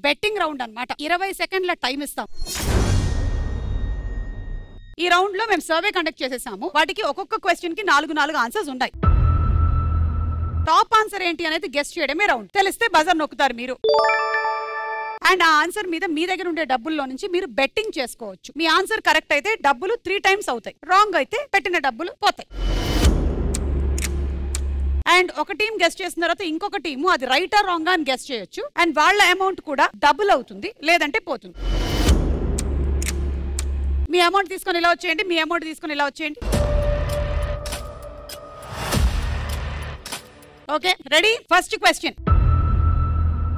Betting round అన్నమాట. 20 సెకండ్ల time ఇస్తాం. ఈ రౌండ్ లో మేము సర్వే కండక్ట్ చేసేసాము. వాటికి ఒక్కొక్క క్వశ్చన్ కి 4 ఆన్సర్స్ ఉన్నాయి. టాప్ ఆన్సర్ ఏంటి అనేది గెస్ట్ చేయడమే రౌండ్. తెలిస్తే బజర్ నొక్కుతారు మీరు. అండ్ ఆ ఆన్సర్ మీద మీ దగ్గర ఉండే డబ్బుల్లో నుంచి మీరు బెట్టింగ్ చేసుకోవచ్చు. మీ ఆన్సర్ కరెక్ట్ అయితే డబ్బులు 3 టైమ్స్ అవుతాయి, రాంగ్ అయితే పెట్టిన డబ్బులు పోతాయి. అండ్ ఒక టీం గెస్ట్ చేసిన తర్వాత ఇంకొక టీము అది రైట్ ఆర్ రాంగ్ అని గెస్ట్ చేయొచ్చు. అండ్ వాళ్ళ అమౌంట్ కూడా డబుల్ అవుతుంది, లేదంటే పోతుంది. మీ అమౌంట్ తీసుకొని ఇలా వచ్చేయండి, మీ అమౌంట్ తీసుకొని ఇలా వచ్చేయండి. Okay, ready? First question.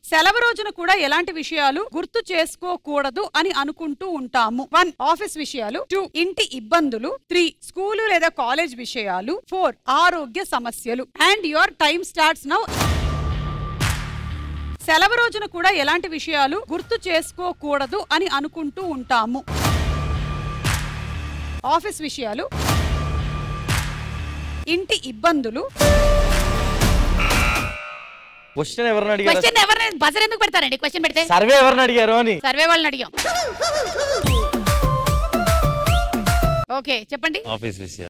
సెలవు రోజున కూడా ఎలాంటి విషయాలు గుర్తు చేసుకోకూడదు అని అనుకుంటూ ఉంటాము? 1 ఆఫీస్ విషయాలు, 2 ఇంటి ఇబ్బందులు, 3 స్కూలు లేదా కాలేజ్ విషయాలు, 4 ఆరోగ్య సమస్యలు. And your time starts now. సెలవు రోజున కూడా ఎలాంటి విషయాలు గుర్తు చేసుకోకూడదు అని అనుకుంటూ ఉంటాము? ఆఫీస్ విషయాలు, ఇంటి ఇబ్బందులు. క్వశ్చన్ ఎవరిని అడిగారు? క్వశ్చన్ ఎవరిని బజర్ ఎందుకు పెడతారండి? క్వశ్చన్ పెడితే సర్వే ఎవరిని అడిగారు అని. సర్వే వాళ్ళని అడిగాం. ఓకే, చెప్పండి. ఆఫీస్ విషయం.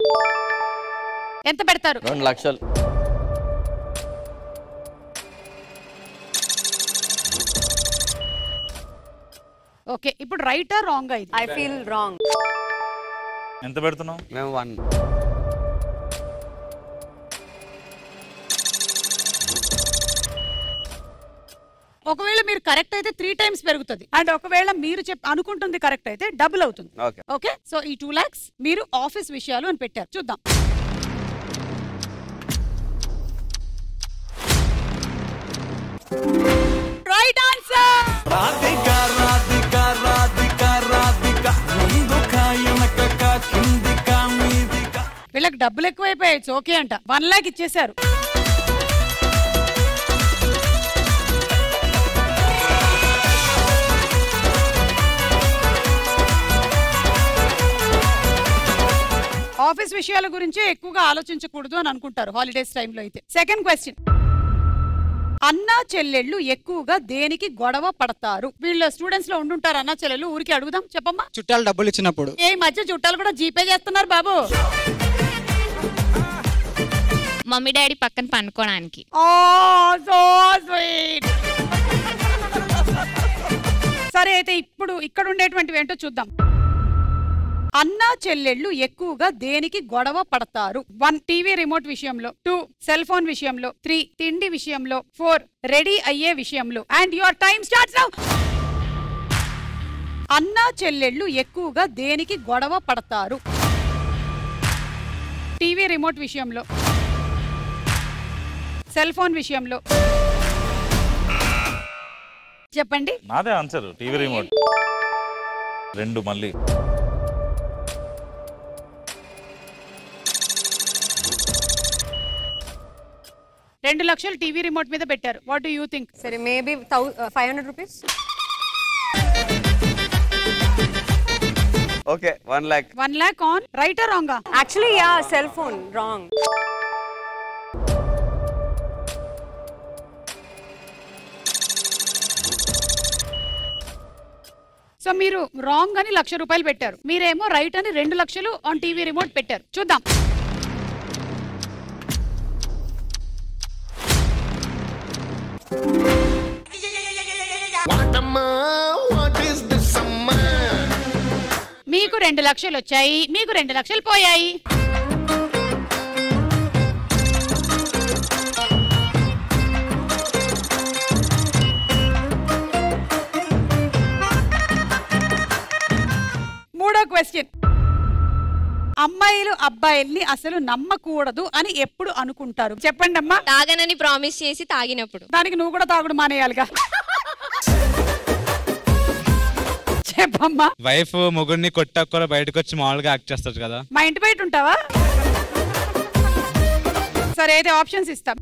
ఎంత పెడతారు? 2 లక్షలు. ఓకే, ఇప్పుడు రైట్ ఆర్ రాంగ్? అయితే ఐ ఫీల్ రాంగ్. ఎంత పెడుతున్నావు? మేము 1. ఒకవేళ మీరు కరెక్ట్ అయితే 3 టైమ్స్ పెరుగుతుంది. అండ్ ఒకవేళ మీరు అనుకుంటుంది కరెక్ట్ అయితే డబుల్ అవుతుంది. ఓకే, సో ఈ 2 lakhs మీరు ఆఫీస్ విషయాలు అని పెట్టారు. చూద్దాం. Right answer. వీళ్ళకి డబ్బులు ఎక్కువైపోయాయి. ఓకే అంట. 1 lakh ఇచ్చేశారు. ఆఫీస్ విషయాల గురించి ఎక్కువగా ఆలోచించకూడదు అని అనుకుంటారు హాలిడేస్ టైంలో అయితే. Second question. అన్నా చెల్లెళ్ళు ఎక్కువగా దేనికి గొడవ పడతారు? వీళ్ళ స్టూడెంట్స్ లో ఉండుంటారు అన్నా చెల్లెళ్ళు. ఊరికి అడుగుదాం, చెప్పమ్మా. చుట్టాలు డబ్బులు ఇచ్చినప్పుడు. ఏ మధ్య చుట్టాలు కూడా జీపే చేస్తున్నారు బాబు. మమ్మీ డాడీ పక్కన పనుకోవడానికి. So sweet. సరే, అయితే ఇప్పుడు ఇక్కడ ఉండేటువంటివి ఏంటో చూద్దాం. అన్నా చెల్లెళ్ళు ఎక్కువగా దేనికి గొడవ పడతారు? 1 టీవీ రిమోట్ విషయంలో, 2 సెల్ ఫోన్ విషయంలో, 3 తిండి విషయంలో, 4 రెడీ అయ్యే విషయంలో. And your time starts now. అన్నా చెల్లెళ్ళు ఎక్కువగా దేనికి గొడవ పడతారు? టీవీ రిమోట్ విషయంలో, సెల్ ఫోన్ విషయంలో. చెప్పండి. నాదే ఆన్సర్, టీవీ రిమోట్. 2 మళ్ళీ. 2 లక్షలు టీవీ రిమోట్ మీద పెట్టారు. What do you think? సరే, maybe 500 rupees. Okay, 1 lakh. 1 lakh on right or wrong? Actually yeah, cell phone wrong. So మీరు రాంగ్ అని 1,00,000 రూపాయలు పెట్టారు. మీరేమో రైట్ అని 2 లక్షలు ఆన్ టీవీ రిమోట్ పెట్టారు. చూద్దాం. మీకు 2 లక్షలు వచ్చాయి, మీకు 2 లక్షలు పోయాయి. మూడో క్వశ్చన్. అమ్మాయిలు అబ్బాయిల్ని అసలు నమ్మకూడదు అని ఎప్పుడు అనుకుంటారు? చెప్పండి అమ్మా. తాగనని ప్రామిస్ చేసి తాగినప్పుడు. దానికి నువ్వు కూడా తాగుడు మానేయాలిగా. చెప్పమ్మా. వైఫ్ మొగుడిని కొట్టకుండా బయటకు వచ్చి మామూలుగా యాక్ట్ చేస్తారు కదా. మా ఇంటి బయట ఉంటావా? సరే, అయితే ఆప్షన్స్ ఇస్తాం.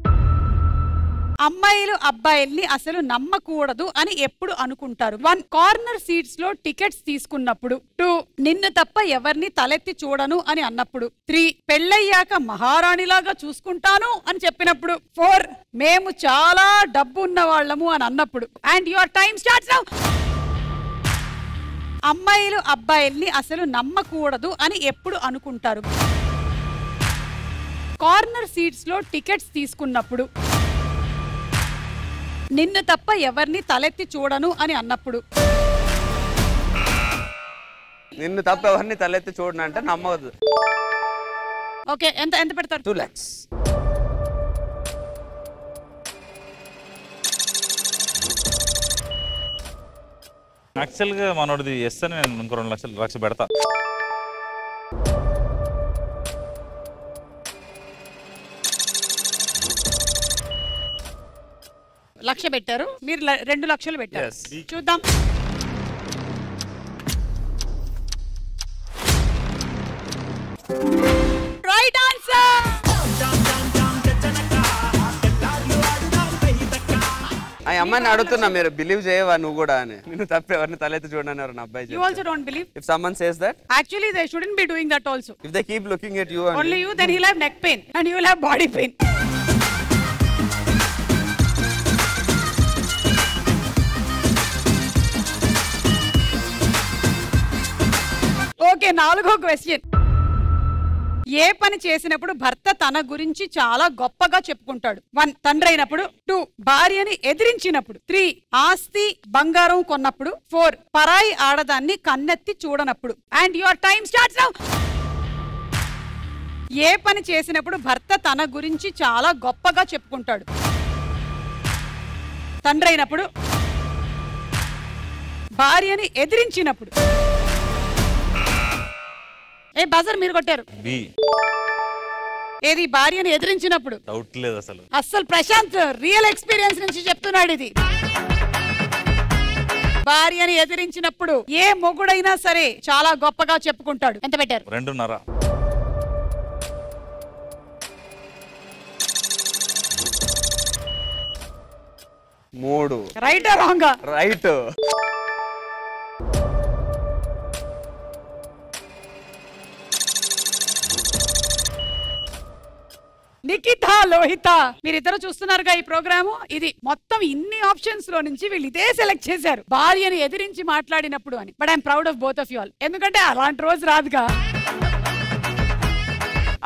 అమ్మాయిలు అబ్బాయిల్ని అసలు నమ్మకూడదు అని ఎప్పుడు అనుకుంటారు? 1 కార్నర్ సీట్స్ లో టికెట్స్ తీసుకున్నప్పుడు. 2 నిన్ను తప్ప ఎవరిని తలెత్తి చూడను అని అన్నప్పుడు. 3 పెళ్ళయ్యాక మహారాణిలాగా చూసుకుంటాను అని చెప్పినప్పుడు. 4 మేము చాలా డబ్బు ఉన్న వాళ్ళము అని అన్నప్పుడు. And your time starts now. అమ్మాయిలు అబ్బాయిల్ని అసలు నమ్మకూడదు అని ఎప్పుడు అనుకుంటారు? కార్నర్ సీట్స్ లో టికెట్స్ తీసుకున్నప్పుడు. నిన్ను తప్ప ఎవరిని తలెత్తి చూడను అని అన్నప్పుడు. నిన్ను తప్ప ఎవరిని తలెత్తి చూడను అంటే నమ్మవద్దు. ఓకే, ఎంత ఎంత పెడతారు? 2 lakhs. యాక్చువల్గా మనోడిది ఎస్ అని నేను ఇంకో 2 లక్షలు పెడతా. లక్ష పెట్టారు, మీరు 2 లక్షలు పెట్టారు. Yes. చూద్దాం. Right answer. ఆ అమ్మాయిని అడుగుతున్నా, మీరు బిలీవ్ చేయవా నువ్వు కూడా అని? నిన్ను తప్ప ఎవరిని తలెత్తి చూడని నా అబ్బాయి. You also don't believe? If someone says that, Actually, they shouldn't be doing that also. if they keep looking at you Only you, then he'll have neck pain and you will have body pain. Okay, 4వ question. ఏ పని చేసినప్పుడు భర్త తన గురించి చాలా గొప్పగా చెప్పుకుంటాడు? 1 తండ్రి అయినప్పుడు. 2 భార్యని ఎదిరించినప్పుడు. 3 ఆస్తి బంగారం కొన్నప్పుడు. 4 పరాయి ఆడదాన్ని కన్నెత్తి చూడనప్పుడు. And your time starts now. ఏ పని చేసినప్పుడు భర్త తన గురించి చాలా గొప్పగా చెప్పుకుంటాడు? తండ్రి అయినప్పుడు. భార్యని ఎదిరించినప్పుడు. బజర్ మీరు కొట్టారు. బి. ఏది? భార్యని ఎదిరించినప్పుడు. డౌట్ లేదు అసలు. అస్సలు ప్రశాంత్ రియల్ ఎక్స్పీరియన్స్ నుంచి చెప్తున్నాడు ఇది. భార్యని ఎదిరించినప్పుడు ఏ మొగుడైనా సరే చాలా గొప్పగా చెప్పుకుంటాడు. ఎంత పెట్టారు? 2.5. 3. రైటా రాంగా? రైట్. నిఖిత, లోహిత, మీరిద్దరు చూస్తున్నారుగా ఈ ప్రోగ్రాము. ఇది మొత్తం ఇన్ని ఆప్షన్స్ లో నుంచి వీళ్ళు ఇదే సెలెక్ట్ చేశారు, భార్యని ఎదిరించి మాట్లాడినప్పుడు అని. But I'm proud of both of you all. ఎందుకంటే అలాంటి రోజు రాదుగా.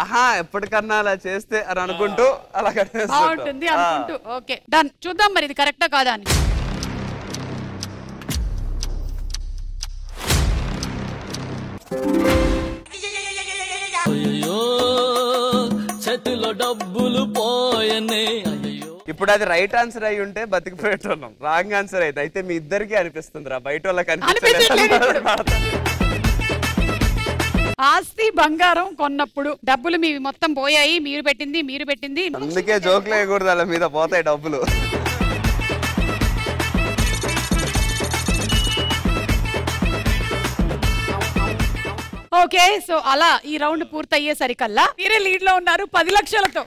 ఆహా, ఎప్పటికన్నా అలా చేస్తే అని అనుకుంటూ అలా బాగుంటుంది అనుకుంటూ. Okay, done. చూద్దాం మరి ఇది కరెక్టా కాదా అని. డబ్బులు పోయనే. ఇప్పుడు అది రైట్ ఆన్సర్ అయి ఉంటే బతికిపోయేటోళ్ళం. రాంగ్ ఆన్సర్ అయితే మీ ఇద్దరికి అనిపిస్తుంది రా, బయట వాళ్ళకి అనిపించలేదు. ఆస్తి బంగారం కొన్నప్పుడు డబ్బులు మీవి మొత్తం పోయాయి, మీరు పెట్టింది. అందుకే జోకులు వేయకూడదు, అలా మీద పోతాయి డబ్బులు. ఓకే, సో అలా ఈ రౌండ్ పూర్తయ్యేసరికల్లా మీరే లీడ్ లో ఉన్నారు 10 లక్షలతో.